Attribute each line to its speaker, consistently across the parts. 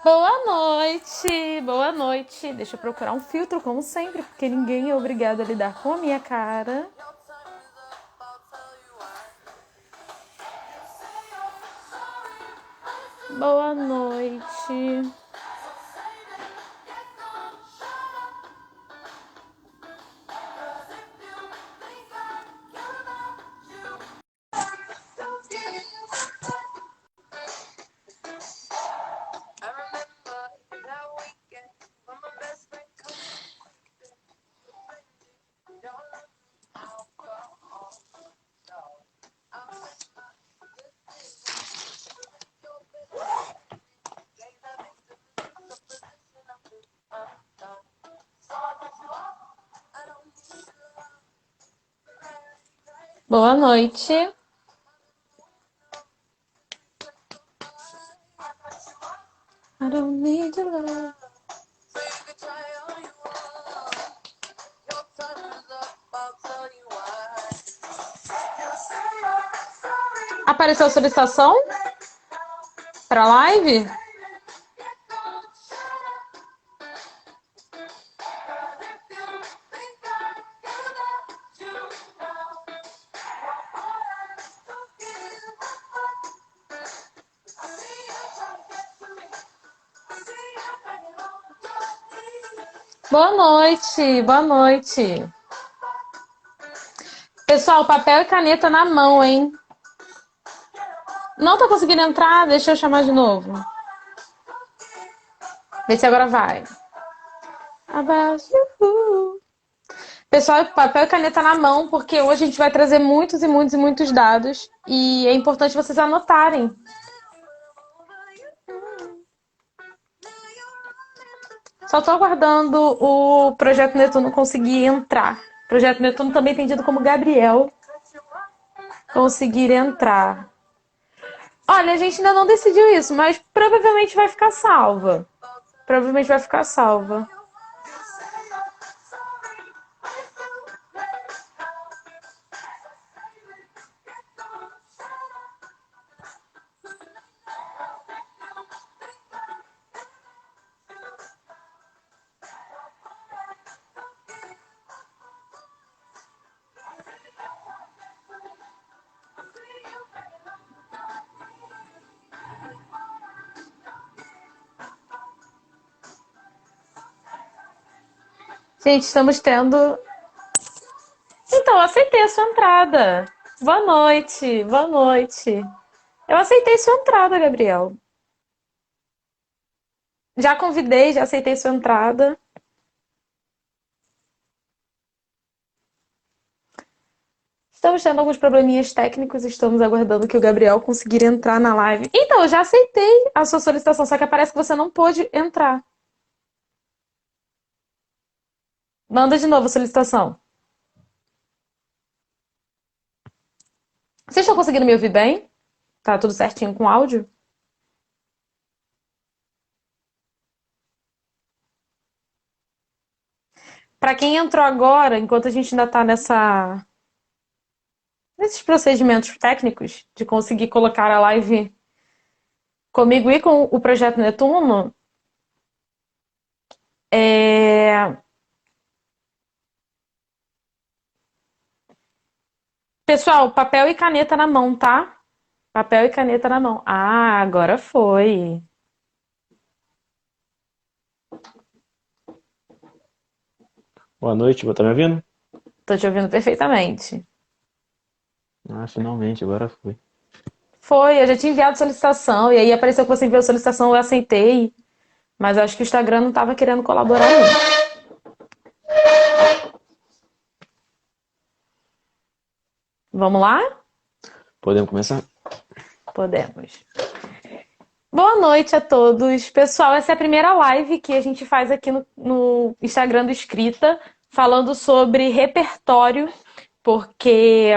Speaker 1: Boa noite, boa noite. Deixa eu procurar um filtro, como sempre, porque ninguém é obrigado a lidar com a minha cara. Boa noite. Boa noite. I don't need your love. Apareceu a solicitação para live? Boa noite, boa noite. Pessoal, papel e caneta na mão, hein? Não tô conseguindo entrar, deixa eu chamar de novo. Vê se agora vai. About you. Pessoal, papel e caneta na mão, porque hoje a gente vai trazer muitos e muitos e muitos dados e é importante vocês anotarem. Só tô aguardando o Projeto Netuno conseguir entrar. Projeto Netuno também entendido como Gabriel conseguir entrar. Olha, a gente ainda não decidiu isso, mas provavelmente vai ficar salva. Provavelmente vai ficar salva. Gente, estamos tendo... Então, eu aceitei a sua entrada. Boa noite, boa noite. Eu aceitei sua entrada, Gabriel. Já convidei, já aceitei sua entrada. Estamos tendo alguns probleminhas técnicos, estamos aguardando que o Gabriel conseguir entrar na live. Então, eu já aceitei a sua solicitação, só que parece que você não pôde entrar. Manda de novo a solicitação. Vocês estão conseguindo me ouvir bem? Tá tudo certinho com o áudio? Para quem entrou agora, enquanto a gente ainda tá nesses procedimentos técnicos de conseguir colocar a live comigo e com o Projeto Netuno, pessoal, papel e caneta na mão, tá? Papel e caneta na mão. Ah, agora foi.
Speaker 2: Boa noite, tá me ouvindo?
Speaker 1: Tô te ouvindo perfeitamente.
Speaker 2: Ah, finalmente, agora foi.
Speaker 1: Foi, eu já tinha enviado solicitação, e aí apareceu que você enviou solicitação, eu aceitei. Mas eu acho que o Instagram não tava querendo colaborar, não. Vamos lá?
Speaker 2: Podemos começar?
Speaker 1: Podemos. Boa noite a todos. Pessoal, essa é a primeira live que a gente faz aqui no Instagram do Escrita, falando sobre repertório, porque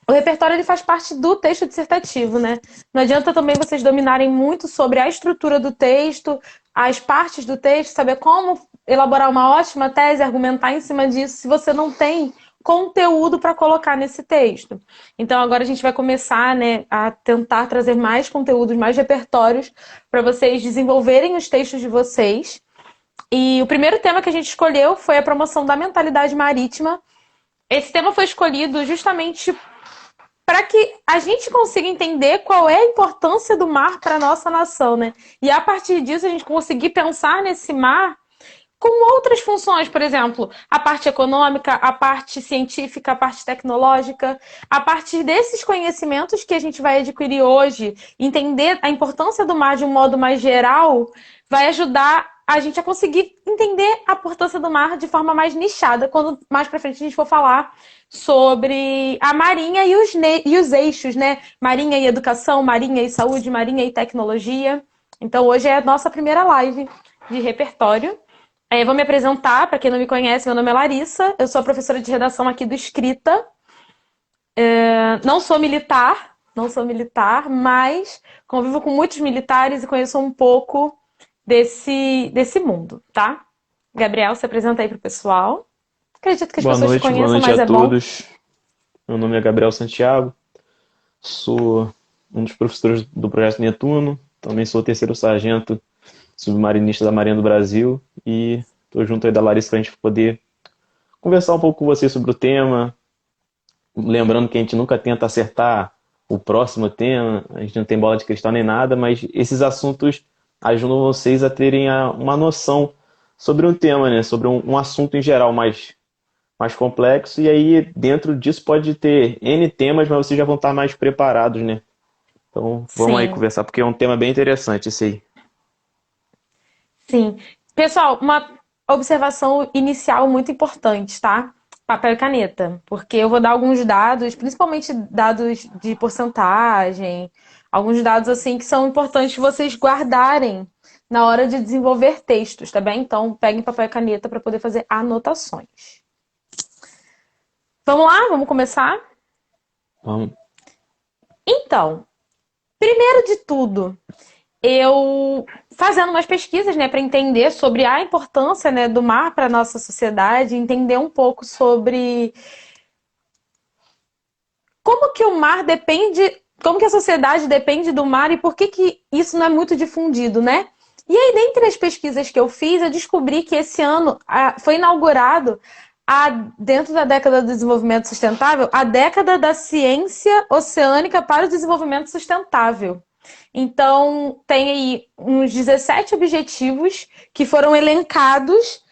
Speaker 1: o repertório ele faz parte do texto dissertativo, né? Não adianta também vocês dominarem muito sobre a estrutura do texto, as partes do texto, saber como elaborar uma ótima tese, argumentar em cima disso, se você não tem conteúdo para colocar nesse texto. Então agora a gente vai começar, né, a tentar trazer mais conteúdos, mais repertórios para vocês desenvolverem os textos de vocês. E o primeiro tema que a gente escolheu foi a promoção da mentalidade marítima. Esse tema foi escolhido justamente para que a gente consiga entender qual é a importância do mar para a nossa nação, né? E a partir disso a gente conseguir pensar nesse mar com outras funções, por exemplo, a parte econômica, a parte científica, a parte tecnológica. A partir desses conhecimentos que a gente vai adquirir hoje, entender a importância do mar de um modo mais geral, vai ajudar a gente a conseguir entender a importância do mar de forma mais nichada, quando mais pra frente a gente for falar sobre a marinha e os eixos, né? Marinha e educação, marinha e saúde, marinha e tecnologia. Então hoje é a nossa primeira live de repertório. Vou me apresentar, para quem não me conhece, meu nome é Larissa, eu sou a professora de redação aqui do Escrita. Não sou militar, mas convivo com muitos militares e conheço um pouco desse mundo, tá? Gabriel, se apresenta aí pro pessoal. Acredito que as pessoas te conheçam,
Speaker 2: boa noite
Speaker 1: mas
Speaker 2: a
Speaker 1: é bom.
Speaker 2: todos. Meu nome é Gabriel Santiago, sou um dos professores do Projeto Netuno, também sou terceiro sargento submarinista da Marinha do Brasil e estou junto aí da Larissa para a gente poder conversar um pouco com vocês sobre o tema, lembrando que a gente nunca tenta acertar o próximo tema, a gente não tem bola de cristal nem nada, mas esses assuntos ajudam vocês a terem uma noção sobre um tema, né? Sobre um assunto em geral mais complexo, e aí dentro disso pode ter N temas, mas vocês já vão estar mais preparados, né? Então vamos aí
Speaker 1: Sim,
Speaker 2: conversar, porque é um tema bem interessante esse aí.
Speaker 1: sim. Pessoal, uma observação inicial muito importante, tá? Papel e caneta, porque eu vou dar alguns dados, principalmente dados de porcentagem, alguns dados assim que são importantes vocês guardarem na hora de desenvolver textos, tá bem? Então, peguem papel e caneta para poder fazer anotações. Vamos lá? Vamos começar?
Speaker 2: Vamos.
Speaker 1: Então, primeiro de tudo, eu fazendo umas pesquisas, né, para entender sobre a importância, né, do mar para nossa sociedade, entender um pouco sobre como que o mar depende, como que a sociedade depende do mar e por que que isso não é muito difundido, né? E aí, dentre as pesquisas que eu fiz, eu descobri que esse ano foi inaugurado, dentro da década do desenvolvimento sustentável, a década da ciência oceânica para o desenvolvimento sustentável. Então, tem aí uns 17 objetivos que foram elencados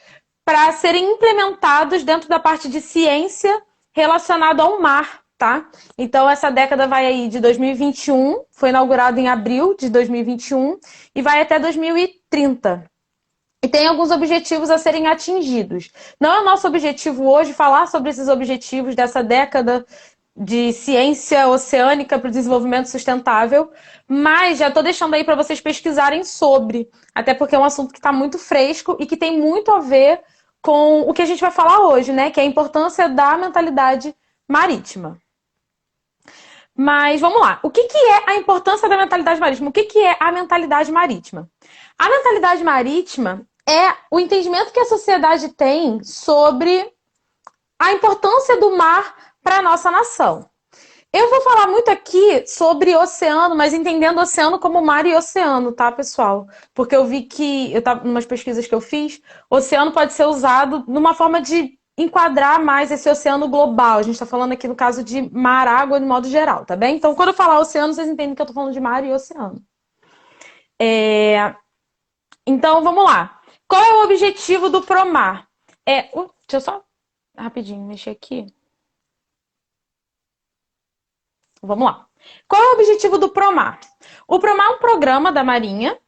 Speaker 1: para serem implementados dentro da parte de ciência relacionado ao mar, tá? Então, essa década vai aí de 2021, foi inaugurado em abril de 2021 e vai até 2030. E tem alguns objetivos a serem atingidos. Não é o nosso objetivo hoje falar sobre esses objetivos dessa década de ciência oceânica para o desenvolvimento sustentável, mas já estou deixando aí para vocês pesquisarem sobre, até porque é um assunto que está muito fresco e que tem muito a ver com o que a gente vai falar hoje, né? Que é a importância da mentalidade marítima. Mas vamos lá. O que é a importância da mentalidade marítima? O que é a mentalidade marítima? A mentalidade marítima é o entendimento que a sociedade tem sobre a importância do mar para a nossa nação. Eu vou falar muito aqui sobre oceano, mas entendendo o oceano como mar e oceano, tá, pessoal? Porque eu vi que, umas pesquisas que eu fiz, oceano pode ser usado numa forma de enquadrar mais esse oceano global. A gente está falando aqui no caso de mar, água, de modo geral, tá bem? Então, quando eu falar oceano, vocês entendem que eu tô falando de mar e oceano. Então, vamos lá. Qual é o objetivo do Promar? Deixa eu só rapidinho mexer aqui. Vamos lá. Qual é o objetivo do Promar? O Promar é um programa da Marinha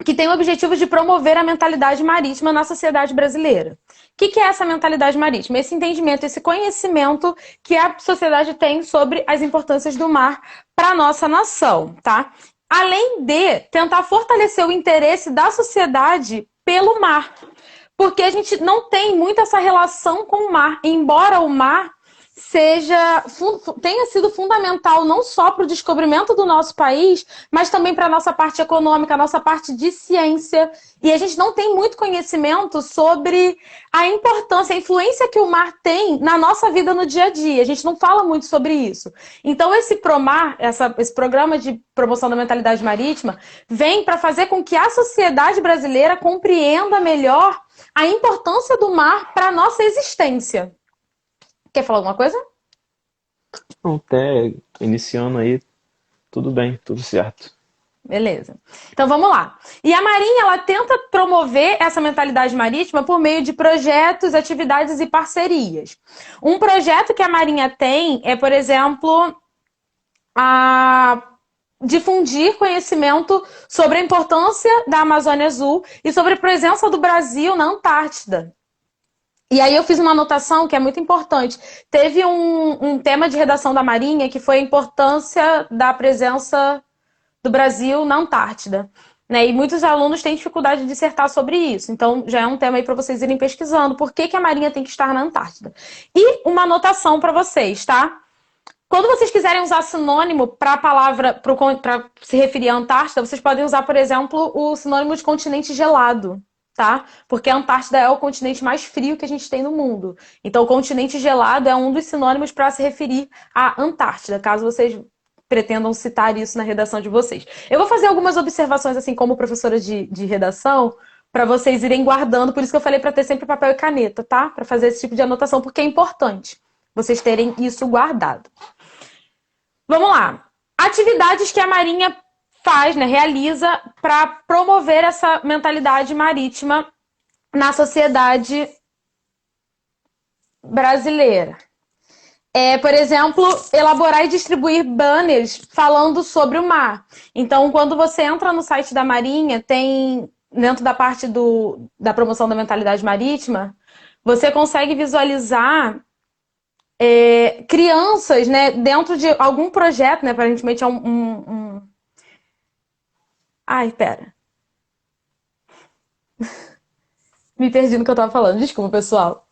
Speaker 1: que tem o objetivo de promover a mentalidade marítima na sociedade brasileira. O que é essa mentalidade marítima? Esse entendimento, esse conhecimento que a sociedade tem sobre as importâncias do mar para a nossa nação, tá? Além de tentar fortalecer o interesse da sociedade pelo mar. Porque a gente não tem muito essa relação com o mar. Embora o mar tenha sido fundamental não só para o descobrimento do nosso país, mas também para a nossa parte econômica, a nossa parte de ciência. E a gente não tem muito conhecimento sobre a importância, a influência que o mar tem na nossa vida no dia a dia. A gente não fala muito sobre isso. Então, esse PROMAR, esse Programa de Promoção da Mentalidade Marítima, vem para fazer com que a sociedade brasileira compreenda melhor a importância do mar para a nossa existência. Quer falar alguma coisa?
Speaker 2: Não, até iniciando aí, tudo bem, tudo certo.
Speaker 1: Beleza. Então vamos lá. E a Marinha, ela tenta promover essa mentalidade marítima por meio de projetos, atividades e parcerias. Um projeto que a Marinha tem é, por exemplo, a difundir conhecimento sobre a importância da Amazônia Azul e sobre a presença do Brasil na Antártida. E aí eu fiz uma anotação que é muito importante. Teve um tema de redação da Marinha que foi a importância da presença do Brasil na Antártida. Né? E muitos alunos têm dificuldade de dissertar sobre isso. Então já é um tema aí para vocês irem pesquisando. Por que a Marinha tem que estar na Antártida? E uma anotação para vocês, tá? Quando vocês quiserem usar sinônimo para a palavra, para se referir à Antártida, vocês podem usar, por exemplo, o sinônimo de continente gelado. Tá? Porque a Antártida é o continente mais frio que a gente tem no mundo. Então, o continente gelado é um dos sinônimos para se referir à Antártida, caso vocês pretendam citar isso na redação de vocês. Eu vou fazer algumas observações, assim, como professora de redação, para vocês irem guardando. Por isso que eu falei para ter sempre papel e caneta, tá? Para fazer esse tipo de anotação, porque é importante vocês terem isso guardado. Vamos lá. Atividades que a Marinha faz, né, realiza para promover essa mentalidade marítima na sociedade brasileira. Por exemplo, elaborar e distribuir banners falando sobre o mar. Então, quando você entra no site da Marinha, tem, dentro da parte da promoção da mentalidade marítima, você consegue visualizar crianças, né, dentro de algum projeto, né, aparentemente é Ai, pera. Me perdi no que eu tava falando. Desculpa, pessoal.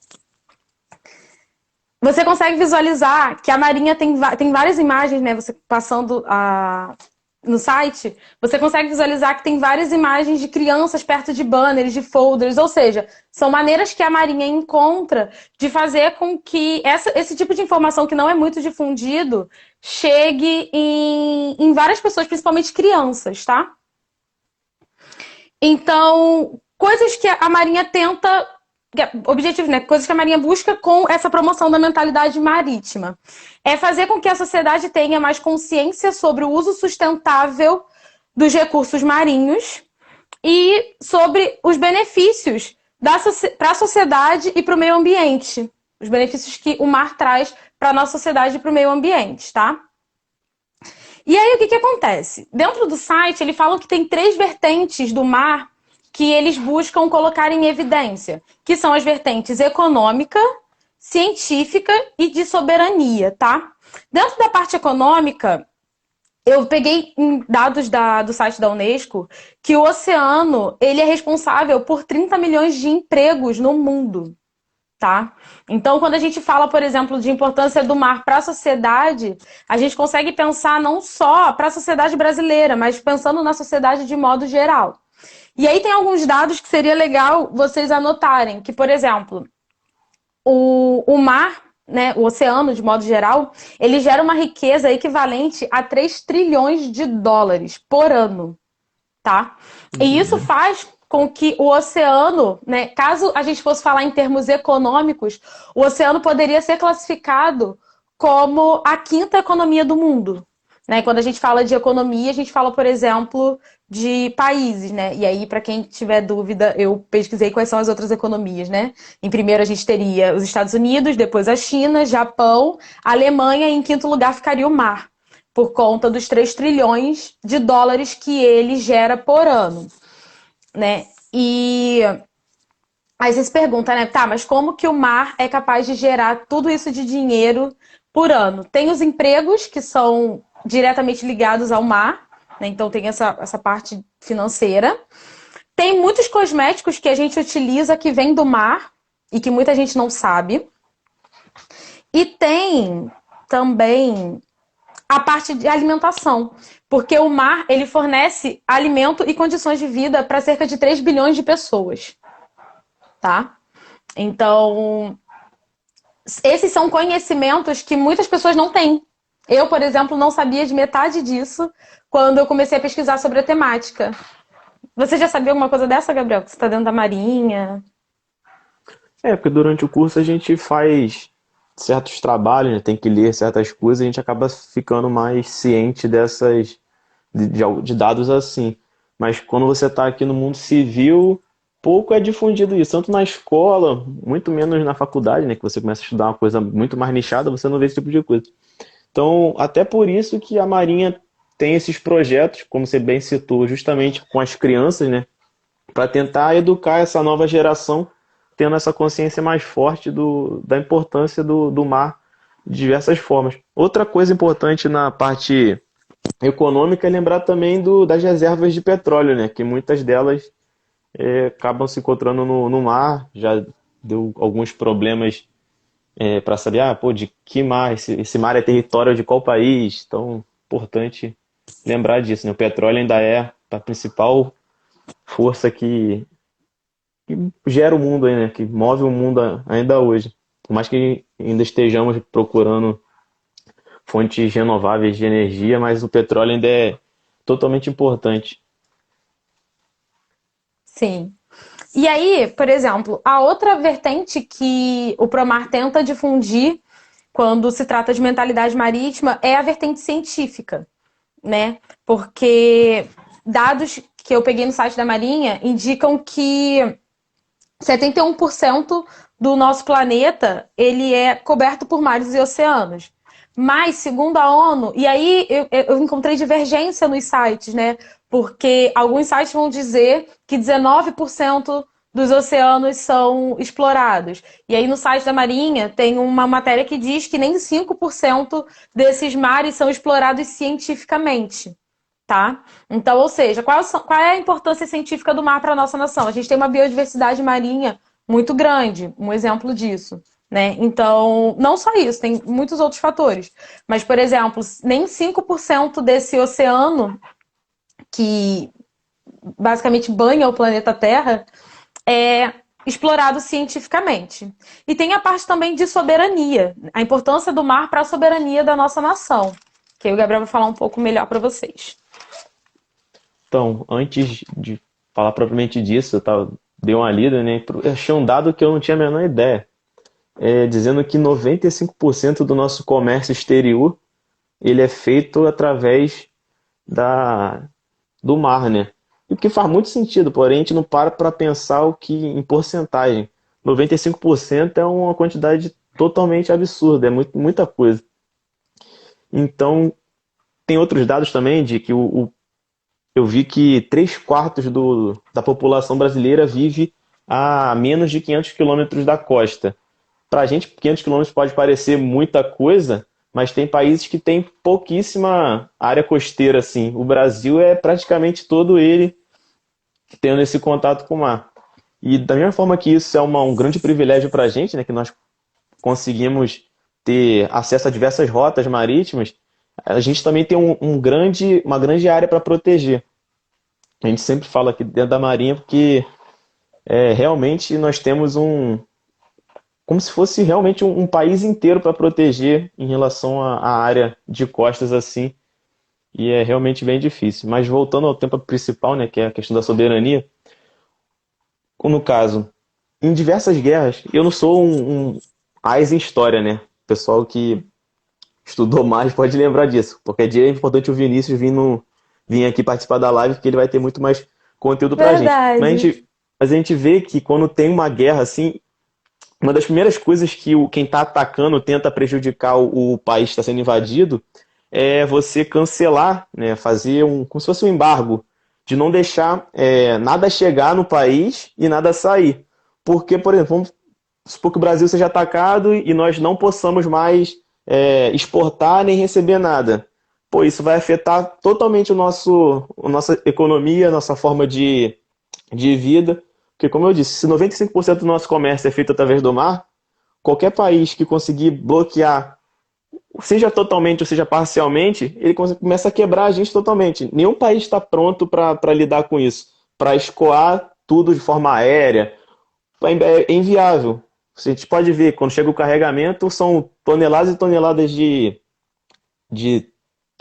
Speaker 1: Você consegue visualizar que a Marinha tem várias imagens, né? Você passando no site, você consegue visualizar que tem várias imagens de crianças perto de banners, de folders. Ou seja, são maneiras que a Marinha encontra de fazer com que esse tipo de informação que não é muito difundido chegue em várias pessoas, principalmente crianças, tá? Então, coisas que a Marinha tenta, objetivos, né? Coisas que a Marinha busca com essa promoção da mentalidade marítima. É fazer com que a sociedade tenha mais consciência sobre o uso sustentável dos recursos marinhos e sobre os benefícios para a sociedade e para o meio ambiente. Os benefícios que o mar traz para a nossa sociedade e para o meio ambiente, tá? E aí, o que acontece? Dentro do site, eles falam que tem 3 vertentes do mar que eles buscam colocar em evidência, que são as vertentes econômica, científica e de soberania, tá? Dentro da parte econômica, eu peguei dados do site da Unesco que o oceano, ele é responsável por 30 milhões de empregos no mundo. Tá? Então, quando a gente fala, por exemplo, de importância do mar para a sociedade, a gente consegue pensar não só para a sociedade brasileira, mas pensando na sociedade de modo geral. E aí tem alguns dados que seria legal vocês anotarem, que, por exemplo, o mar, né, o oceano de modo geral, ele gera uma riqueza equivalente a 3 trilhões de dólares por ano, tá? E isso faz com que o oceano, né, caso a gente fosse falar em termos econômicos, o oceano poderia ser classificado como a 5ª economia do mundo. Né? Quando a gente fala de economia, a gente fala, por exemplo, de países, né? E aí, para quem tiver dúvida, eu pesquisei quais são as outras economias, né? Em primeiro a gente teria os Estados Unidos, depois a China, Japão, a Alemanha e em 5º lugar ficaria o mar, por conta dos 3 trilhões de dólares que ele gera por ano. Né? E aí você se pergunta, né? Tá, mas como que o mar é capaz de gerar tudo isso de dinheiro por ano? Tem os empregos que são diretamente ligados ao mar, né? Então tem essa parte financeira. Tem muitos cosméticos que a gente utiliza que vêm do mar e que muita gente não sabe. E tem também a parte de alimentação, porque o mar ele fornece alimento e condições de vida para cerca de 3 bilhões de pessoas, tá? Então, esses são conhecimentos que muitas pessoas não têm. Eu, por exemplo, não sabia de metade disso quando eu comecei a pesquisar sobre a temática. Você já sabia alguma coisa dessa, Gabriel? Que você está dentro da Marinha?
Speaker 2: Porque durante o curso a gente faz certos trabalhos, né? Tem que ler certas coisas, e a gente acaba ficando mais ciente dessas de dados assim. Mas quando você está aqui no mundo civil, pouco é difundido isso, tanto na escola, muito menos na faculdade, né? Que você começa a estudar uma coisa muito mais nichada, você não vê esse tipo de coisa. Então, até por isso que a Marinha tem esses projetos, como você bem citou, justamente com as crianças, né? Para tentar educar essa nova geração, tendo essa consciência mais forte da importância do mar de diversas formas. Outra coisa importante na parte econômica é lembrar também das reservas de petróleo, né? Que muitas delas acabam se encontrando no mar, já deu alguns problemas para saber, pô, de que mar, esse mar é território de qual país, então importante lembrar disso, né? O petróleo ainda é a principal força que gera o mundo aí, né? Que move o mundo ainda hoje. Por mais que ainda estejamos procurando fontes renováveis de energia, mas o petróleo ainda é totalmente importante.
Speaker 1: Sim. E aí, por exemplo, a outra vertente que o Promar tenta difundir quando se trata de mentalidade marítima é a vertente científica, né? Porque dados que eu peguei no site da Marinha indicam que 71% do nosso planeta ele é coberto por mares e oceanos. Mas, segundo a ONU, e aí eu encontrei divergência nos sites, né? Porque alguns sites vão dizer que 19% dos oceanos são explorados. E aí no site da Marinha tem uma matéria que diz que nem 5% desses mares são explorados cientificamente. Tá? Então, ou seja, qual é a importância científica do mar para a nossa nação? A gente tem uma biodiversidade marinha muito grande, um exemplo disso. Né? Então, não só isso, tem muitos outros fatores. Mas, por exemplo, nem 5% desse oceano que basicamente banha o planeta Terra é explorado cientificamente. E tem a parte também de soberania, a importância do mar para a soberania da nossa nação, que aí o Gabriel vai falar um pouco melhor para vocês.
Speaker 2: Então, antes de falar propriamente disso, dei uma lida, né? Eu achei um dado que eu não tinha a menor ideia. Dizendo que 95% do nosso comércio exterior ele é feito através do mar, né? E o que faz muito sentido, porém a gente não para pensar o que em porcentagem. 95% é uma quantidade totalmente absurda, é muita coisa. Então, tem outros dados também de que eu vi que 3/4 da população brasileira vive a menos de 500 quilômetros da costa. Para a gente, 500 quilômetros pode parecer muita coisa, mas tem países que têm pouquíssima área costeira, assim. O Brasil é praticamente todo ele tendo esse contato com o mar. E da mesma forma que isso é um grande privilégio para a gente, né, que nós conseguimos ter acesso a diversas rotas marítimas, a gente também tem uma grande área para proteger. A gente sempre fala aqui dentro da Marinha porque realmente nós temos como se fosse realmente um país inteiro para proteger em relação à área de costas assim, e é realmente bem difícil. Mas voltando ao tema principal, né, que é a questão da soberania, no caso, em diversas guerras, eu não sou um AIS em história, né? O pessoal que estudou mais pode lembrar disso, porque é importante o Vinícius vir aqui participar da live, porque ele vai ter muito mais conteúdo pra gente.
Speaker 1: Verdade.
Speaker 2: Mas a gente vê que quando tem uma guerra assim, uma das primeiras coisas que quem está atacando tenta prejudicar o país que está sendo invadido é você cancelar, né, fazer como se fosse um embargo, de não deixar nada chegar no país e nada sair. Porque, por exemplo, vamos supor que o Brasil seja atacado e nós não possamos mais exportar nem receber nada. Pô, isso vai afetar totalmente a nossa economia, a nossa forma de vida. Porque, como eu disse, se 95% do nosso comércio é feito através do mar, qualquer país que conseguir bloquear, seja totalmente ou seja parcialmente, ele começa a quebrar a gente totalmente. Nenhum país está pronto para lidar com isso, para escoar tudo de forma aérea. É inviável. A gente pode ver, quando chega o carregamento, são toneladas e toneladas de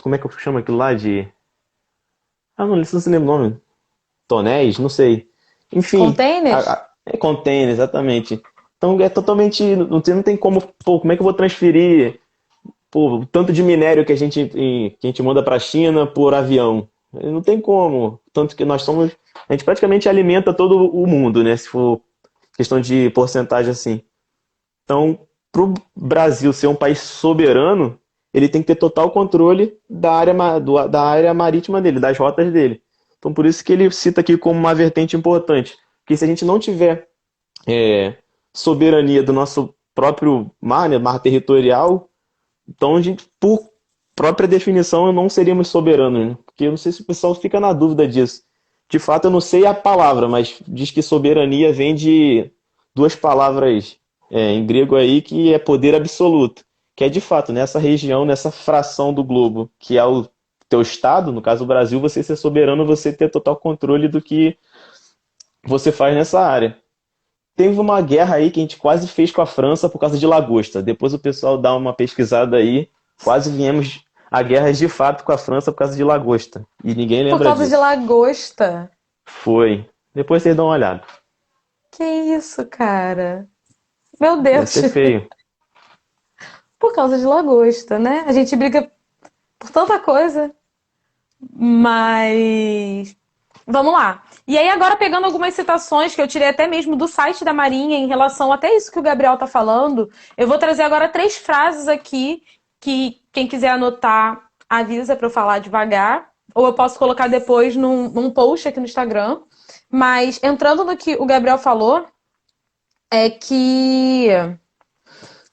Speaker 2: como é que eu chamo aquilo lá? Não sei se lembro o nome. Tonéis? Não sei. Enfim,
Speaker 1: Containers?
Speaker 2: é container, exatamente. Então é totalmente. Não tem como. Pô, como é que eu vou transferir, pô, o tanto de minério que a gente manda para a China por avião? Não tem como. Tanto que nós somos. A gente praticamente alimenta todo o mundo, né? Se for questão de porcentagem assim. Então, para o Brasil ser um país soberano, ele tem que ter total controle da área marítima dele, das rotas dele. Então, por isso que ele cita aqui como uma vertente importante. Porque se a gente não tiver soberania do nosso próprio mar, né, mar territorial, então a gente, por própria definição, não seríamos soberanos, né? Porque eu não sei se o pessoal fica na dúvida disso. De fato, eu não sei a palavra, mas diz que soberania vem de duas palavras em grego aí, que é poder absoluto. Que é de fato, nessa região, nessa fração do globo, que é o teu estado, no caso o Brasil, você ser soberano, você ter total controle do que você faz nessa área. Teve uma guerra aí que a gente quase fez com a França por causa de lagosta. Depois o pessoal dá uma pesquisada aí. Quase viemos a guerras de fato com a França por causa de lagosta. E ninguém
Speaker 1: Por
Speaker 2: lembra
Speaker 1: causa de
Speaker 2: disso.
Speaker 1: lagosta.
Speaker 2: Foi. Depois vocês dão uma olhada.
Speaker 1: Que isso, cara? Meu
Speaker 2: Deve
Speaker 1: Deus.
Speaker 2: ser feio.
Speaker 1: Por causa de lagosta, né? A gente briga por tanta coisa, mas vamos lá. E aí, agora pegando algumas citações que eu tirei até mesmo do site da Marinha em relação até isso que o Gabriel tá falando, eu vou trazer agora três frases aqui que quem quiser anotar avisa para eu falar devagar, ou eu posso colocar depois num post aqui no Instagram. Mas entrando no que o Gabriel falou, é que,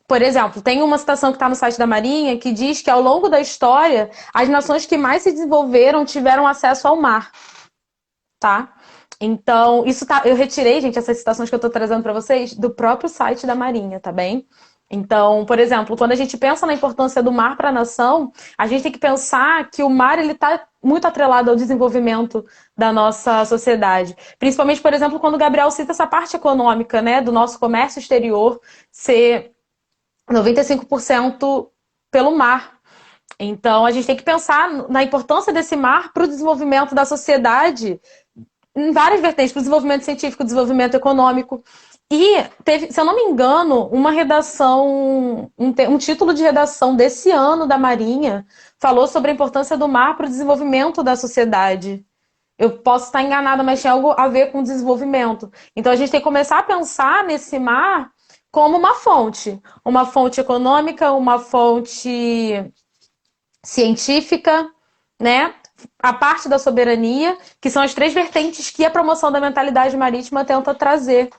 Speaker 1: por exemplo, tem uma citação que está no site da Marinha que diz que ao longo da história, as nações que mais se desenvolveram tiveram acesso ao mar, tá? Então, isso tá. Eu retirei, gente, essas citações que eu estou trazendo para vocês do próprio site da Marinha, tá bem? Então, por exemplo, quando a gente pensa na importância do mar para a nação, a gente tem que pensar que o mar ele está muito atrelado ao desenvolvimento da nossa sociedade. Principalmente, por exemplo, quando o Gabriel cita essa parte econômica, né, do nosso comércio exterior ser 95% pelo mar. Então, a gente tem que pensar na importância desse mar para o desenvolvimento da sociedade em várias vertentes, para o desenvolvimento científico, desenvolvimento econômico. E teve, se eu não me engano, uma redação, um título de redação desse ano da Marinha falou sobre a importância do mar para o desenvolvimento da sociedade. Eu posso estar enganada, mas tinha algo a ver com desenvolvimento. Então a gente tem que começar a pensar nesse mar como uma fonte econômica, uma fonte científica, né? A parte da soberania, que são as três vertentes que a promoção da mentalidade marítima tenta trazer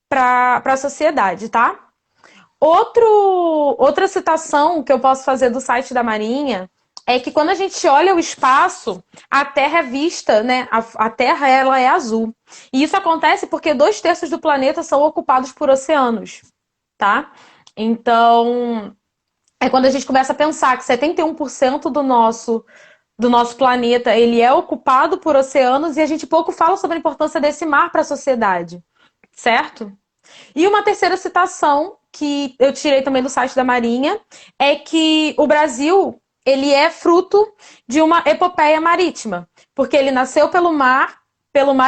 Speaker 1: para a sociedade, tá? Outra citação que eu posso fazer do site da Marinha é que quando a gente olha o espaço, a Terra é vista, né? A Terra ela é azul. E isso acontece porque 2/3 do planeta são ocupados por oceanos, tá? Então, é quando a gente começa a pensar que 71% do nosso planeta ele é ocupado por oceanos e a gente pouco fala sobre a importância desse mar para a sociedade, certo? E uma terceira citação que eu tirei também do site da Marinha é que o Brasil ele é fruto de uma epopeia marítima, porque ele nasceu pelo mar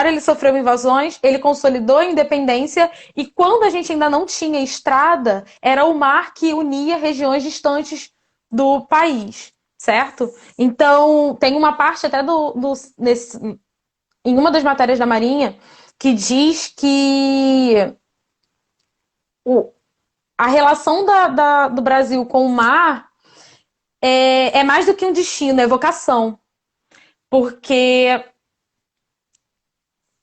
Speaker 1: ele sofreu invasões, ele consolidou a independência e quando a gente ainda não tinha estrada, era o mar que unia regiões distantes do país, certo? Então, tem uma parte até em uma das matérias da Marinha que diz que a relação do Brasil com o mar é mais do que um destino, é vocação. Porque.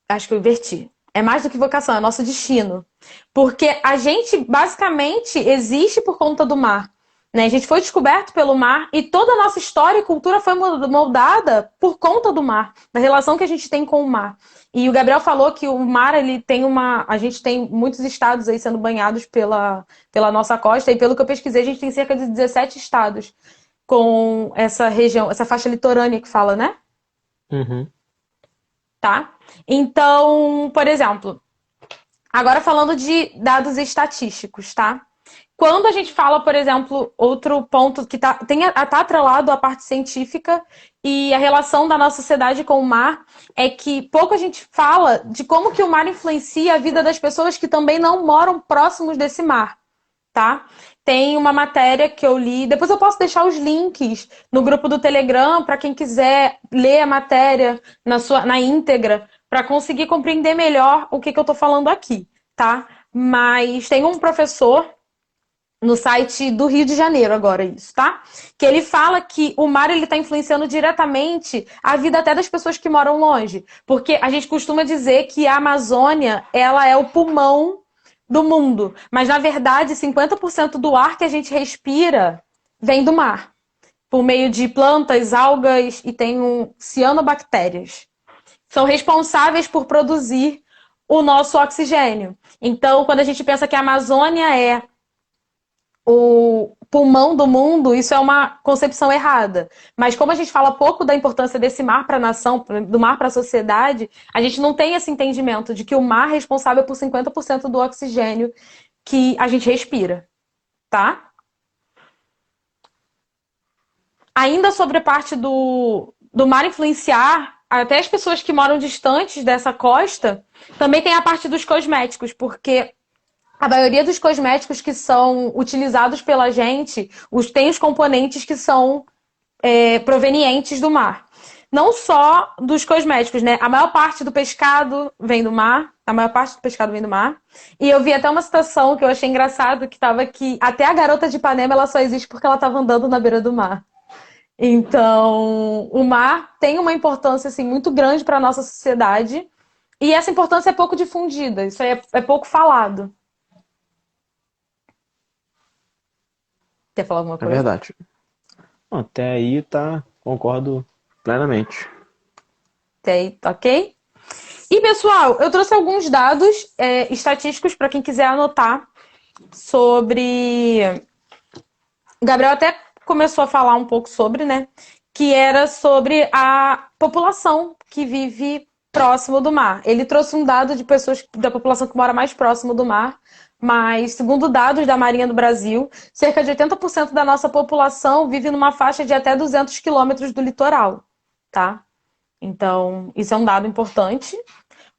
Speaker 1: Acho que eu inverti. É mais do que vocação, é nosso destino. Porque a gente, basicamente, existe por conta do mar. né? A gente foi descoberto pelo mar e toda a nossa história e cultura foi moldada por conta do mar, da relação que a gente tem com o mar. E o Gabriel falou que o mar, ele tem uma... A gente tem muitos estados aí sendo banhados pela nossa costa, e pelo que eu pesquisei, a gente tem cerca de 17 estados com essa região, essa faixa litorânea que fala, né?
Speaker 2: Uhum.
Speaker 1: Tá? Então, por exemplo, agora falando de dados estatísticos, tá? Quando a gente fala, por exemplo, outro ponto que tá atrelado à parte científica e a relação da nossa sociedade com o mar, é que pouco a gente fala de como que o mar influencia a vida das pessoas que também não moram próximos desse mar, tá? Tem uma matéria que eu li, depois eu posso deixar os links no grupo do Telegram para quem quiser ler a matéria na íntegra, para conseguir compreender melhor o que eu estou falando aqui, tá? Mas tem um professor no site do Rio de Janeiro agora isso, tá? Que ele fala que o mar ele está influenciando diretamente a vida até das pessoas que moram longe, porque a gente costuma dizer que a Amazônia ela é o pulmão do mundo, mas na verdade 50% do ar que a gente respira vem do mar, por meio de plantas, algas e tem cianobactérias. São responsáveis por produzir o nosso oxigênio. Então, quando a gente pensa que a Amazônia é o pulmão do mundo, isso é uma concepção errada. Mas como a gente fala pouco da importância desse mar para a nação, do mar para a sociedade, a gente não tem esse entendimento de que o mar é responsável por 50% do oxigênio que a gente respira, tá? Ainda sobre a parte do mar influenciar até as pessoas que moram distantes dessa costa, também tem a parte dos cosméticos, porque a maioria dos cosméticos que são utilizados pela gente tem os componentes que são provenientes do mar. Não só dos cosméticos, né? A maior parte do pescado vem do mar. A maior parte do pescado vem do mar. E eu vi até uma situação que eu achei engraçado, que estava que até a garota de Ipanema ela só existe porque ela estava andando na beira do mar. Então, o mar tem uma importância assim, muito grande para a nossa sociedade. E essa importância é pouco difundida. Isso aí é pouco falado. Quer falar alguma
Speaker 2: É
Speaker 1: coisa?
Speaker 2: verdade. Bom, até aí concordo plenamente.
Speaker 1: Ok? E, pessoal, eu trouxe alguns dados estatísticos para quem quiser anotar sobre... O Gabriel até começou a falar um pouco sobre, né? Que era sobre a população que vive próximo do mar. Ele trouxe um dado de pessoas da população que mora mais próximo do mar, mas, segundo dados da Marinha do Brasil, cerca de 80% da nossa população vive numa faixa de até 200 quilômetros do litoral, tá? Então, isso é um dado importante.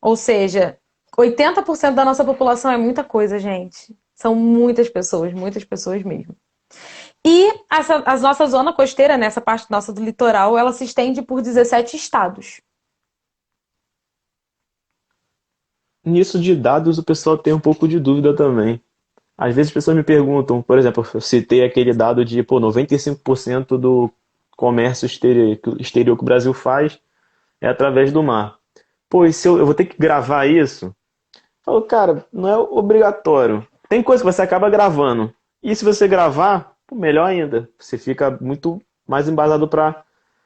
Speaker 1: Ou seja, 80% da nossa população é muita coisa, gente. São muitas pessoas mesmo. E a nossa zona costeira, nessa parte nossa do litoral, ela se estende por 17 estados.
Speaker 2: Nisso de dados, o pessoal tem um pouco de dúvida também. Às vezes as pessoas me perguntam, por exemplo, eu citei aquele dado de, 95% do comércio exterior que o Brasil faz é através do mar. Pô, e se eu vou ter que gravar isso? Falo, cara, não é obrigatório. Tem coisa que você acaba gravando. E se você gravar, pô, melhor ainda. Você fica muito mais embasado para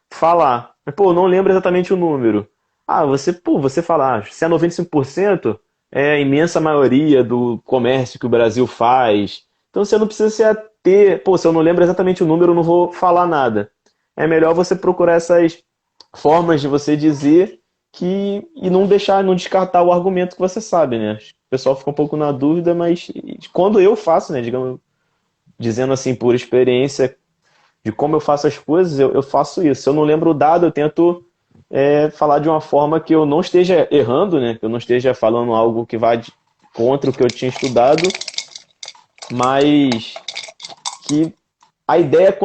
Speaker 2: falar. Mas, pô, não lembro exatamente o número. Ah, você fala, se é 95%, é a imensa maioria do comércio que o Brasil faz. Então você não precisa se ater. Pô, se eu não lembro exatamente o número, eu não vou falar nada. É melhor você procurar essas formas de você dizer e não descartar o argumento que você sabe, né? O pessoal fica um pouco na dúvida, mas quando eu faço, né, digamos, dizendo assim por experiência de como eu faço as coisas, eu faço isso. Se eu não lembro o dado, eu tento falar de uma forma que eu não esteja errando, né? Que eu não esteja falando algo que vá contra o que eu tinha estudado, mas que a ideia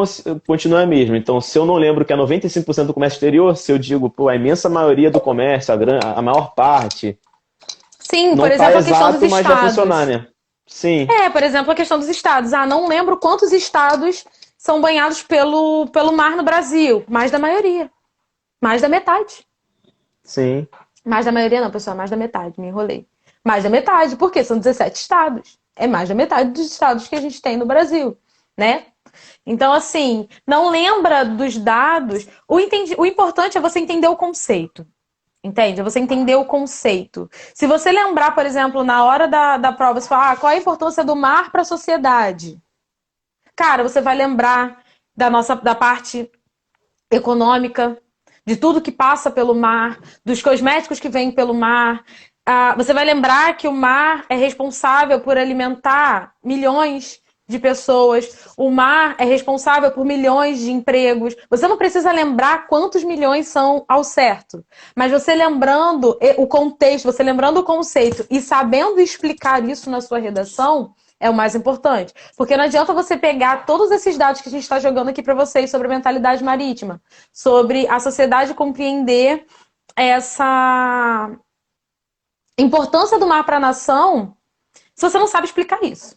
Speaker 2: continua a mesma. Então, se eu não lembro que é 95% do comércio exterior, se eu digo, pô, a imensa maioria do comércio, a maior parte,
Speaker 1: Sim,
Speaker 2: não
Speaker 1: por
Speaker 2: está
Speaker 1: exemplo, a questão dos
Speaker 2: exato, mas vai funcionar,
Speaker 1: estados.
Speaker 2: né? Sim,
Speaker 1: Por exemplo, a questão dos estados. Ah, não lembro quantos estados são banhados pelo mar no Brasil. Mais da maioria. Mais da metade.
Speaker 2: sim.
Speaker 1: Mais da maioria não, pessoal. Mais da metade. Me enrolei. Mais da metade. Por quê? São 17 estados. É mais da metade dos estados que a gente tem no Brasil, né? Então, assim, não lembra dos dados. O importante é você entender o conceito. Entende? É você entender o conceito. Se você lembrar, por exemplo, na hora da prova, você fala, qual é a importância do mar para a sociedade? Cara, você vai lembrar da parte econômica, de tudo que passa pelo mar, dos cosméticos que vêm pelo mar. Você vai lembrar que o mar é responsável por alimentar milhões de pessoas. O mar é responsável por milhões de empregos. Você não precisa lembrar quantos milhões são ao certo. Mas você lembrando o contexto, você lembrando o conceito e sabendo explicar isso na sua redação, é o mais importante. Porque não adianta você pegar todos esses dados que a gente está jogando aqui para vocês sobre a mentalidade marítima, sobre a sociedade compreender essa importância do mar para a nação, se você não sabe explicar isso.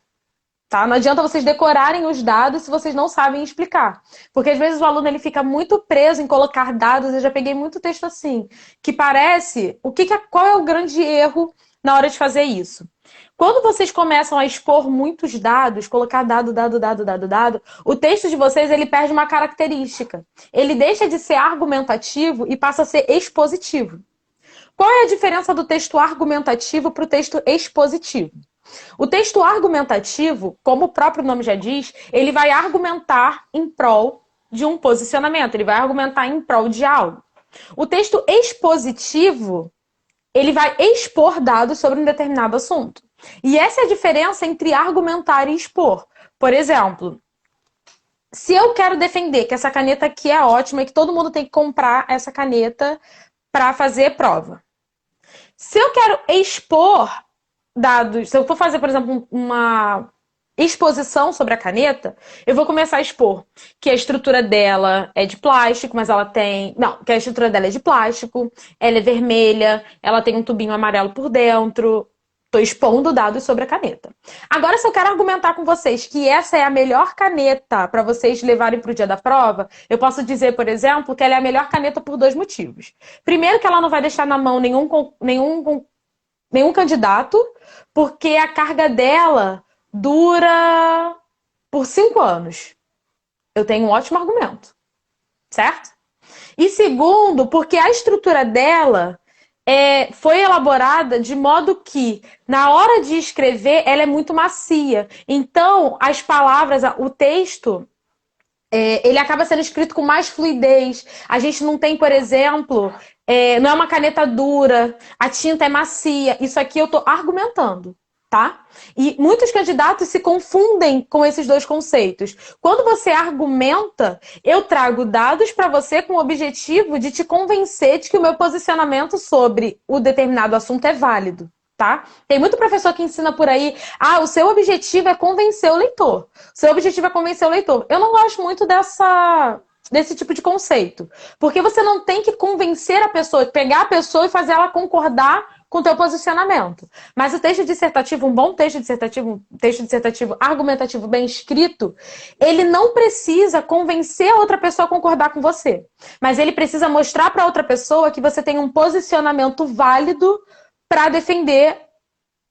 Speaker 1: Tá? Não adianta vocês decorarem os dados se vocês não sabem explicar. Porque às vezes o aluno ele fica muito preso em colocar dados. Eu já peguei muito texto assim, que parece... Qual é o grande erro na hora de fazer isso? Quando vocês começam a expor muitos dados, colocar dado, o texto de vocês ele perde uma característica. Ele deixa de ser argumentativo e passa a ser expositivo. Qual é a diferença do texto argumentativo para o texto expositivo? O texto argumentativo, como o próprio nome já diz, ele vai argumentar em prol de um posicionamento, ele vai argumentar em prol de algo. O texto expositivo, ele vai expor dados sobre um determinado assunto. E essa é a diferença entre argumentar e expor. Por exemplo, se eu quero defender que essa caneta aqui é ótima e que todo mundo tem que comprar essa caneta para fazer prova. Se eu quero expor dados, se eu for fazer, por exemplo, uma exposição sobre a caneta, eu vou começar a expor que a estrutura dela é de plástico, mas ela tem... Não, que a estrutura dela é de plástico, ela é vermelha, ela tem um tubinho amarelo por dentro. Estou expondo dados sobre a caneta. Agora, se eu quero argumentar com vocês que essa é a melhor caneta para vocês levarem para o dia da prova, eu posso dizer, por exemplo, que ela é a melhor caneta por 2 motivos. Primeiro, que ela não vai deixar na mão nenhum candidato, porque a carga dela dura por 5 anos. Eu tenho um ótimo argumento, certo? E segundo, porque a estrutura dela foi elaborada de modo que, na hora de escrever, ela é muito macia. Então, as palavras, o texto, ele acaba sendo escrito com mais fluidez. A gente não tem, por exemplo, não é uma caneta dura, a tinta é macia. Isso aqui eu estou argumentando, tá? E muitos candidatos se confundem com esses dois conceitos. Quando você argumenta, eu trago dados para você com o objetivo de te convencer de que o meu posicionamento sobre o determinado assunto é válido. Tá? Tem muito professor que ensina por aí, o seu objetivo é convencer o leitor. O seu objetivo é convencer o leitor. Eu não gosto muito desse tipo de conceito. Porque você não tem que convencer a pessoa, pegar a pessoa e fazer ela concordar com o teu posicionamento. Mas o texto dissertativo, um bom texto dissertativo argumentativo bem escrito, ele não precisa convencer a outra pessoa a concordar com você. Mas ele precisa mostrar para outra pessoa que você tem um posicionamento válido para defender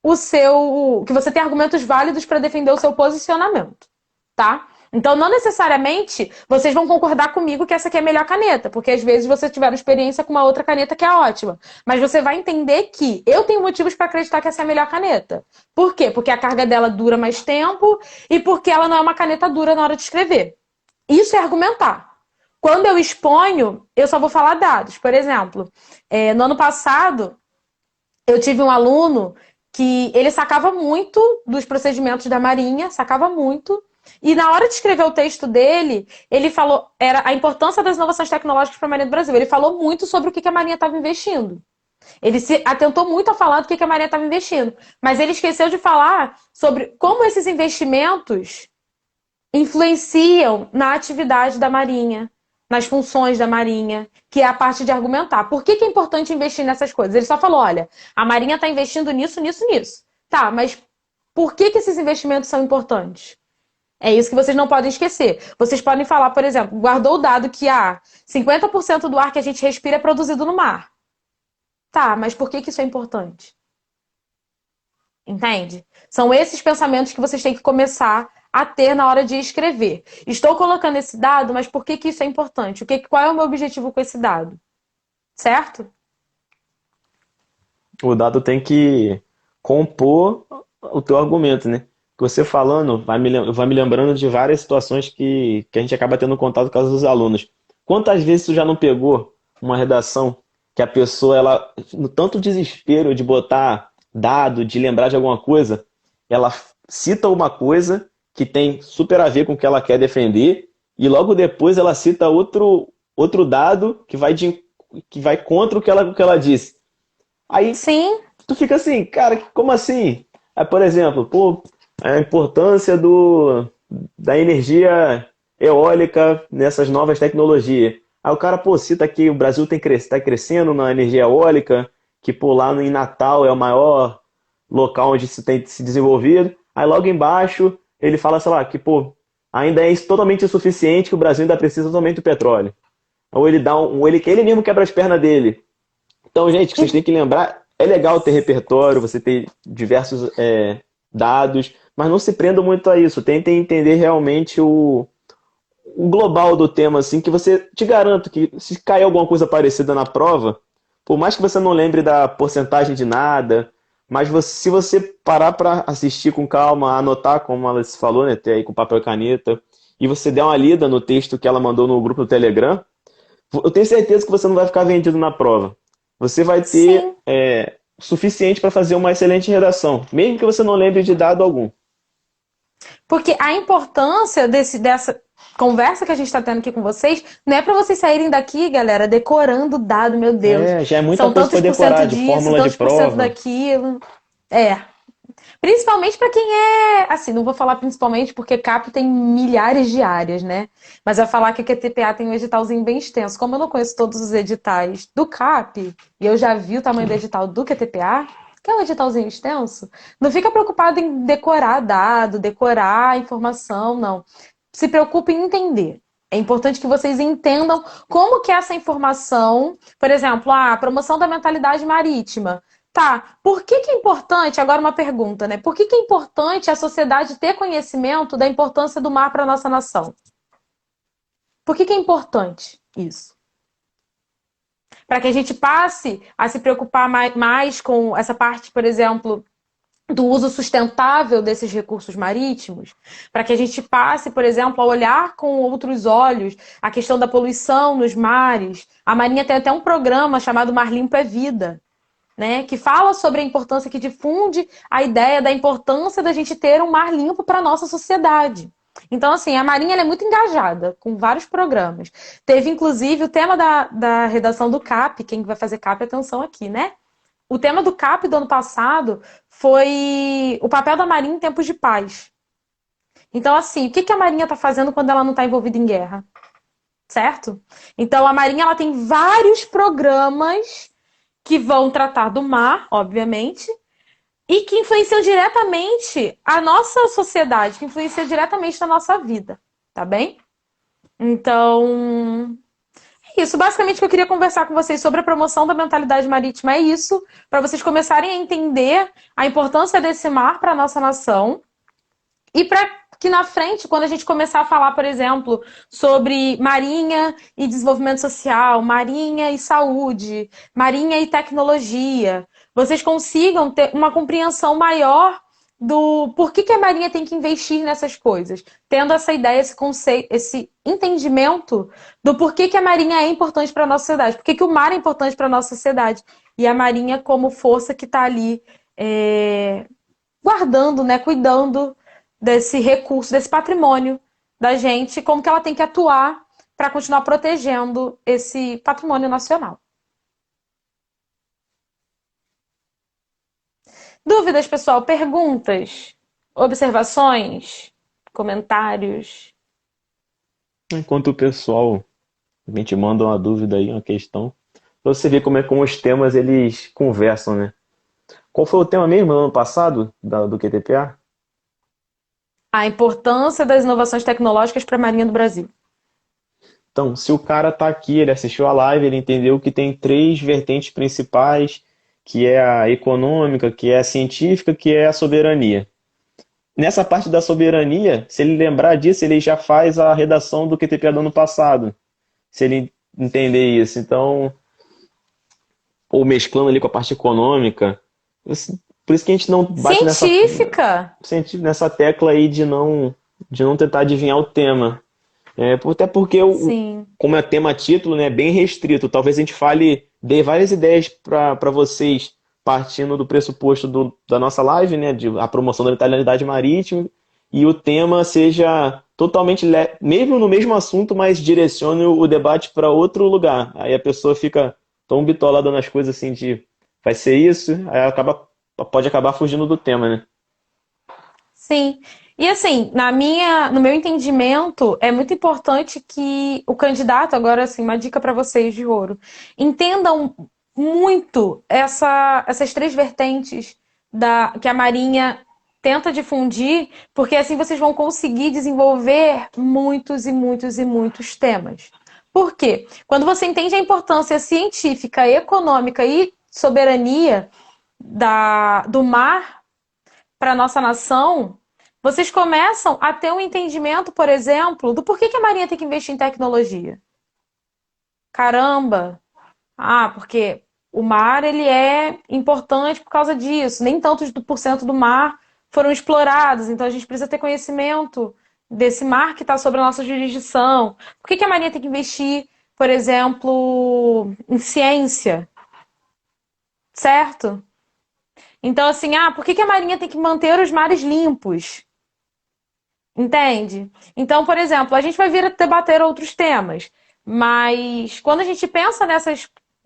Speaker 1: que você tem argumentos válidos para defender o seu posicionamento, tá? Então, não necessariamente vocês vão concordar comigo que essa aqui é a melhor caneta, porque às vezes vocês tiveram experiência com uma outra caneta que é ótima. Mas você vai entender que eu tenho motivos para acreditar que essa é a melhor caneta. Por quê? Porque a carga dela dura mais tempo e porque ela não é uma caneta dura na hora de escrever. Isso é argumentar. Quando eu exponho, eu só vou falar dados. Por exemplo, no ano passado, eu tive um aluno que ele sacava muito dos procedimentos da Marinha, sacava muito. E na hora de escrever o texto dele, ele falou era a importância das inovações tecnológicas para a Marinha do Brasil. Ele falou muito sobre o que a Marinha estava investindo. Ele se atentou muito a falar do que a Marinha estava investindo. Mas ele esqueceu de falar sobre como esses investimentos influenciam na atividade da Marinha, nas funções da Marinha, que é a parte de argumentar. Por que é importante investir nessas coisas? Ele só falou, olha, a Marinha está investindo nisso, nisso, nisso. Tá, mas por que esses investimentos são importantes? É isso que vocês não podem esquecer. Vocês podem falar, por exemplo, guardou o dado que 50% do ar que a gente respira é produzido no mar. Tá, mas por que isso é importante? Entende? São esses pensamentos que vocês têm que começar a ter na hora de escrever. Estou colocando esse dado, mas por que que isso é importante? Qual é o meu objetivo com esse dado? Certo?
Speaker 2: O dado tem que compor o teu argumento, né? Que você falando vai me lembrando de várias situações que a gente acaba tendo contato com os alunos. Quantas vezes tu já não pegou uma redação que a pessoa, ela, no tanto desespero de botar dado, de lembrar de alguma coisa, ela cita uma coisa que tem super a ver com o que ela quer defender, e logo depois ela cita outro dado que vai contra o que ela disse. Aí
Speaker 1: Sim,
Speaker 2: tu fica assim, cara, como assim? Aí, por exemplo, pô, a importância da energia eólica nessas novas tecnologias. Aí o cara, pô, cita que o Brasil tá crescendo na energia eólica, que pô, lá em Natal é o maior local onde se tem se desenvolvido. Aí logo embaixo ele fala, sei lá, que pô, ainda é totalmente insuficiente, que o Brasil ainda precisa totalmente do petróleo. Ou ele dá ele mesmo quebra as pernas dele. Então, gente, que vocês têm que lembrar, é legal ter repertório, você ter diversos dados, mas não se prendam muito a isso. Tentem entender realmente o global do tema, assim, que você te garanto que se cair alguma coisa parecida na prova, por mais que você não lembre da porcentagem de nada, mas se você parar para assistir com calma, anotar, como ela se falou, né, ter aí com papel e caneta, e você der uma lida no texto que ela mandou no grupo do Telegram, eu tenho certeza que você não vai ficar vendido na prova. Você vai ter
Speaker 1: sim.
Speaker 2: o suficiente para fazer uma excelente redação, mesmo que você não lembre de dado algum.
Speaker 1: Porque a importância dessa conversa que a gente está tendo aqui com vocês não é para vocês saírem daqui, galera, decorando o dado, meu Deus.
Speaker 2: Já é muita
Speaker 1: São
Speaker 2: coisa para
Speaker 1: tantos por
Speaker 2: decorar,
Speaker 1: cento
Speaker 2: de
Speaker 1: disso,
Speaker 2: fórmula de
Speaker 1: tantos por cento
Speaker 2: prova.
Speaker 1: daquilo. É. Principalmente para quem é, assim, não vou falar principalmente porque CAP tem milhares de áreas, né? Mas vai falar que a QTPA tem um editalzinho bem extenso. Como eu não conheço todos os editais do CAP, e eu já vi o tamanho do edital do QTPA, que é um editalzinho extenso, não fica preocupado em decorar dado, decorar informação, não. Se preocupe em entender. É importante que vocês entendam como que essa informação, por exemplo, a promoção da mentalidade marítima. Tá, por que que é importante, agora uma pergunta, né? Por que que é importante a sociedade ter conhecimento da importância do mar para a nossa nação? Por que que é importante isso? Para que a gente passe a se preocupar mais com essa parte, por exemplo, do uso sustentável desses recursos marítimos, para que a gente passe, por exemplo, a olhar com outros olhos a questão da poluição nos mares. A Marinha tem até um programa chamado Mar Limpo é Vida, né, que fala sobre a importância, que difunde a ideia da importância da gente ter um mar limpo para a nossa sociedade. Então, assim, a Marinha ela é muito engajada com vários programas. Teve, inclusive, o tema da redação do CAP, quem vai fazer CAP, atenção aqui, né? O tema do CAP do ano passado foi o papel da Marinha em tempos de paz. Então, assim, o que a Marinha está fazendo quando ela não está envolvida em guerra? Certo? Então, a Marinha ela tem vários programas que vão tratar do mar, obviamente, e que influenciam diretamente a nossa sociedade, que influenciam diretamente na nossa vida, tá bem? Então, é isso. Basicamente, o que eu queria conversar com vocês sobre a promoção da mentalidade marítima é isso, para vocês começarem a entender a importância desse mar para a nossa nação e para que na frente, quando a gente começar a falar, por exemplo, sobre marinha e desenvolvimento social, marinha e saúde, marinha e tecnologia, vocês consigam ter uma compreensão maior do porquê que a marinha tem que investir nessas coisas, tendo essa ideia, esse conceito, esse entendimento do porquê que a marinha é importante para a nossa sociedade, porquê que o mar é importante para a nossa sociedade, e a marinha como força que está ali guardando, né, cuidando desse recurso, desse patrimônio da gente, como que ela tem que atuar para continuar protegendo esse patrimônio nacional. Dúvidas, pessoal? Perguntas? Observações? Comentários?
Speaker 2: Enquanto o pessoal a gente manda uma dúvida aí, uma questão, pra você ver como os temas eles conversam, né? Qual foi o tema mesmo do ano passado do QTPA?
Speaker 1: A importância das inovações tecnológicas para a Marinha do Brasil.
Speaker 2: Então, se o cara tá aqui, ele assistiu a live, ele entendeu que tem três vertentes principais, que é a econômica, que é a científica, que é a soberania. nessa parte da soberania, se ele lembrar disso, ele já faz a redação do QTPA do ano passado. Se ele entender isso. Então, ou mesclando ali com a parte econômica. Por isso que a gente não bate
Speaker 1: Científica!
Speaker 2: nessa tecla aí de não tentar adivinhar o tema. Até porque,
Speaker 1: Sim.
Speaker 2: como é tema título, né, é bem restrito. Talvez a gente dê várias ideias para vocês, partindo do pressuposto da nossa live, né, de a promoção da vitalidade marítima, e o tema seja totalmente, mesmo no mesmo assunto, mas direcione o debate para outro lugar. Aí a pessoa fica tão bitolada nas coisas assim de vai ser isso, aí pode acabar fugindo do tema, né?
Speaker 1: Sim. E assim, no meu entendimento, é muito importante que o candidato, agora assim, uma dica para vocês de ouro, entendam muito essas três vertentes que a Marinha tenta difundir, porque assim vocês vão conseguir desenvolver muitos e muitos e muitos temas. Por quê? Quando você entende a importância científica, econômica e soberania do mar para a nossa nação, vocês começam a ter um entendimento, por exemplo, do porquê que a Marinha tem que investir em tecnologia. Caramba! Ah, porque o mar ele é importante por causa disso. Nem tantos por cento do mar foram explorados, então a gente precisa ter conhecimento desse mar que está sob a nossa jurisdição. Por que que a Marinha tem que investir, por exemplo, em ciência? Certo? Então, assim, por que que a Marinha tem que manter os mares limpos? Entende? Então, por exemplo, a gente vai vir a debater outros temas, mas quando a gente pensa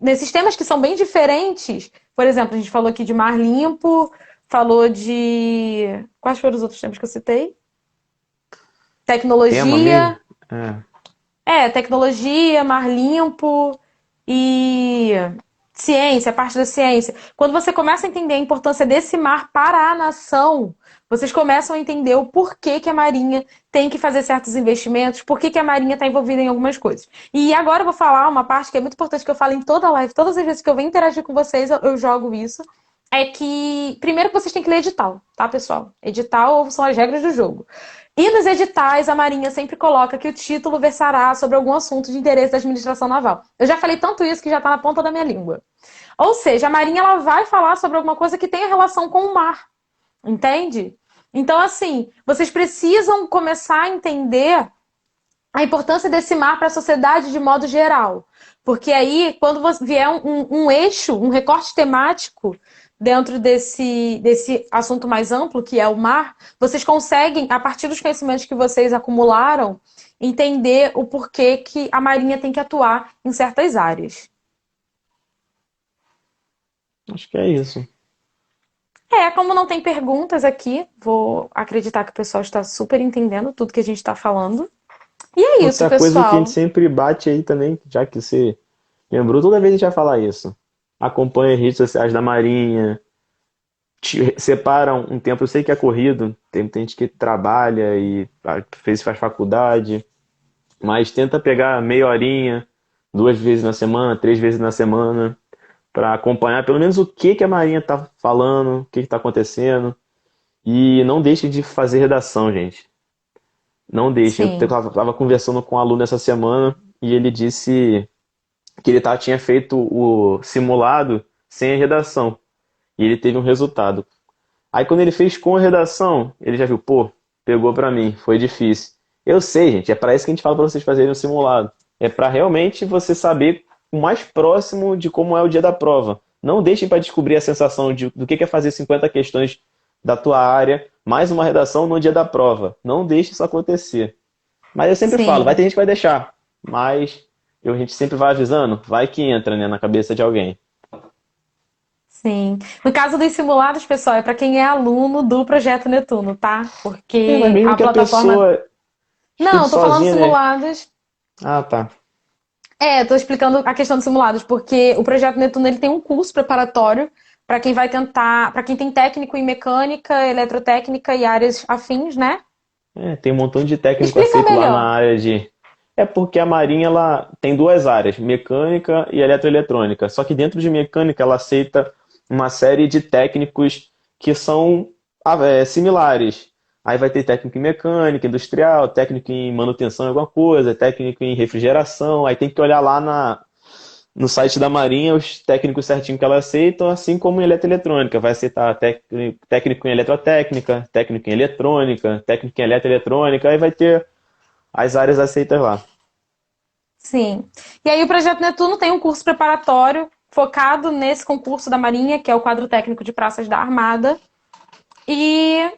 Speaker 1: nesses temas que são bem diferentes, por exemplo, a gente falou aqui de mar limpo, falou de. Quais foram os outros temas que eu citei?
Speaker 2: Tema mesmo?
Speaker 1: Tecnologia.
Speaker 2: É.
Speaker 1: Tecnologia, mar limpo e ciência, a parte da ciência. Quando você começa a entender a importância desse mar para a nação, vocês começam a entender o porquê que a Marinha tem que fazer certos investimentos, porquê que a Marinha está envolvida em algumas coisas. E agora eu vou falar uma parte que é muito importante, que eu falo em toda a live, todas as vezes que eu venho interagir com vocês, eu jogo isso. É que, primeiro que vocês têm que ler edital, tá, pessoal? Edital são as regras do jogo. E nos editais, a Marinha sempre coloca que o título versará sobre algum assunto de interesse da administração naval. Eu já falei tanto isso que já está na ponta da minha língua. Ou seja, a Marinha ela vai falar sobre alguma coisa que tenha relação com o mar. Entende? Então, assim, vocês precisam começar a entender a importância desse mar para a sociedade de modo geral. Porque aí, quando vier um eixo, um recorte temático dentro desse assunto mais amplo, que é o mar, vocês conseguem, a partir dos conhecimentos que vocês acumularam, entender o porquê que a Marinha tem que atuar em certas áreas.
Speaker 2: Acho que é isso.
Speaker 1: Como não tem perguntas aqui, vou acreditar que o pessoal está super entendendo tudo que a gente está falando. E é isso,
Speaker 2: Outra coisa que a
Speaker 1: pessoal.
Speaker 2: gente sempre bate aí também, já que você lembrou, toda vez a gente vai falar isso. Acompanha as redes sociais da Marinha, separa um tempo. Eu sei que é corrido, tem gente que trabalha e faz faculdade, mas tenta pegar meia horinha, 2 vezes na semana, 3 vezes na semana, para acompanhar pelo menos o que a Marinha está falando, o que está acontecendo. E não deixe de fazer redação, gente. Não deixe. Eu
Speaker 1: Sim,
Speaker 2: estava conversando com um aluno essa semana e ele disse que ele tinha feito o simulado sem a redação. E ele teve um resultado. Aí quando ele fez com a redação, ele já viu, pô, pegou pra mim, foi difícil. Eu sei, gente, é pra isso que a gente fala pra vocês fazerem o simulado. É pra realmente você saber o mais próximo de como é o dia da prova. Não deixem pra descobrir a sensação do que é fazer 50 questões da tua área, mais uma redação no dia da prova. Não deixe isso acontecer. Mas eu sempre falo, vai
Speaker 1: sim,
Speaker 2: ter gente que vai deixar, mas a gente sempre vai avisando, vai que entra, né, na cabeça de alguém.
Speaker 1: sim. No caso dos simulados, pessoal, é para quem é aluno do Projeto Netuno, tá?
Speaker 2: Mas
Speaker 1: Porque
Speaker 2: mesmo
Speaker 1: a
Speaker 2: que a
Speaker 1: plataforma.
Speaker 2: pessoa estude
Speaker 1: Não, tô falando
Speaker 2: sozinha, né?
Speaker 1: simulados.
Speaker 2: Ah, tá.
Speaker 1: Tô explicando a questão dos simulados, porque o Projeto Netuno ele tem um curso preparatório para quem vai tentar, para quem tem técnico em mecânica, eletrotécnica e áreas afins, né?
Speaker 2: Tem um montão de técnico
Speaker 1: Explica
Speaker 2: aceito lá na
Speaker 1: melhor.
Speaker 2: área de. É porque a Marinha ela tem duas áreas, mecânica e eletroeletrônica. Só que dentro de mecânica ela aceita uma série de técnicos que são similares. Aí vai ter técnico em mecânica, industrial, técnico em manutenção de alguma coisa, técnico em refrigeração. Aí tem que olhar lá no site da Marinha os técnicos certinho que ela aceitam, assim como em eletroeletrônica. Vai aceitar técnico em eletrotécnica, técnico em eletrônica, técnico em eletroeletrônica, aí vai ter as áreas aceitas lá.
Speaker 1: Sim. E aí o Projeto Netuno tem um curso preparatório focado nesse concurso da Marinha, que é o quadro técnico de praças da Armada. E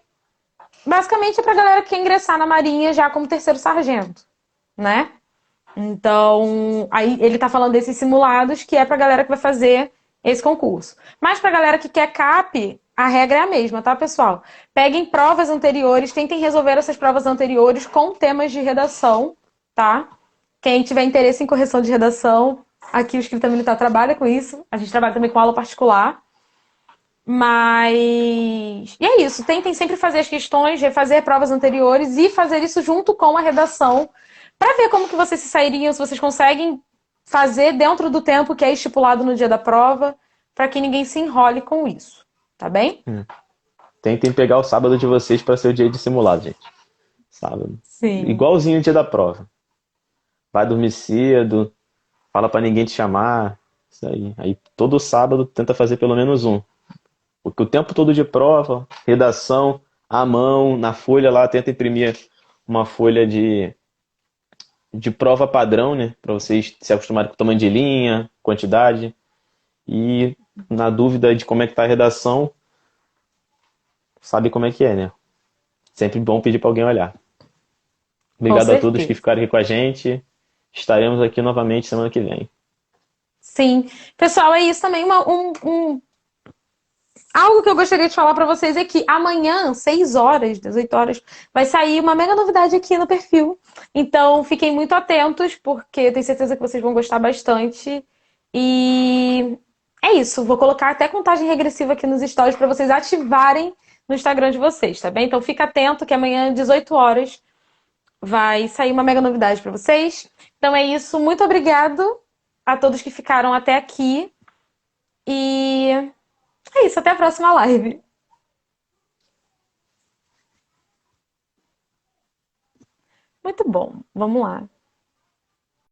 Speaker 1: basicamente é pra galera que quer ingressar na Marinha já como terceiro sargento, né? Então, aí ele tá falando desses simulados que é pra galera que vai fazer esse concurso. Mas pra galera que quer CAP, a regra é a mesma, tá, pessoal? Peguem provas anteriores, tentem resolver essas provas anteriores com temas de redação, tá? Quem tiver interesse em correção de redação, aqui o Escrita Militar trabalha com isso. A gente trabalha também com aula particular. Mas. E é isso. Tentem sempre fazer as questões, refazer provas anteriores e fazer isso junto com a redação para ver como que vocês se sairiam, se vocês conseguem fazer dentro do tempo que é estipulado no dia da prova, para que ninguém se enrole com isso. Tá bem?
Speaker 2: Tentem pegar o sábado de vocês para ser o dia de simulado, gente. Sábado.
Speaker 1: Sim.
Speaker 2: Igualzinho o dia da prova. Vai dormir cedo, fala para ninguém te chamar. Isso aí. Aí todo sábado tenta fazer pelo menos um. Porque o tempo todo de prova, redação, à mão, na folha lá, tenta imprimir uma folha de prova padrão, né? Para vocês se acostumarem com o tamanho de linha, quantidade. E na dúvida de como é que tá a redação, sabe como é que é, né? Sempre bom pedir para alguém olhar.
Speaker 1: Com
Speaker 2: Obrigado a todos que
Speaker 1: certeza.
Speaker 2: ficaram aqui com a gente. Estaremos aqui novamente semana que vem.
Speaker 1: Sim. Pessoal, é isso também. Algo que eu gostaria de falar para vocês é que amanhã, 6 horas, 18 horas, vai sair uma mega novidade aqui no perfil. Então, fiquem muito atentos, porque eu tenho certeza que vocês vão gostar bastante. E é isso. Vou colocar até contagem regressiva aqui nos stories para vocês ativarem no Instagram de vocês, tá bem? Então, fica atento que amanhã, 18 horas, vai sair uma mega novidade para vocês. Então, é isso. Muito obrigado a todos que ficaram até aqui. E é isso. Até a próxima live. Muito bom. Vamos lá.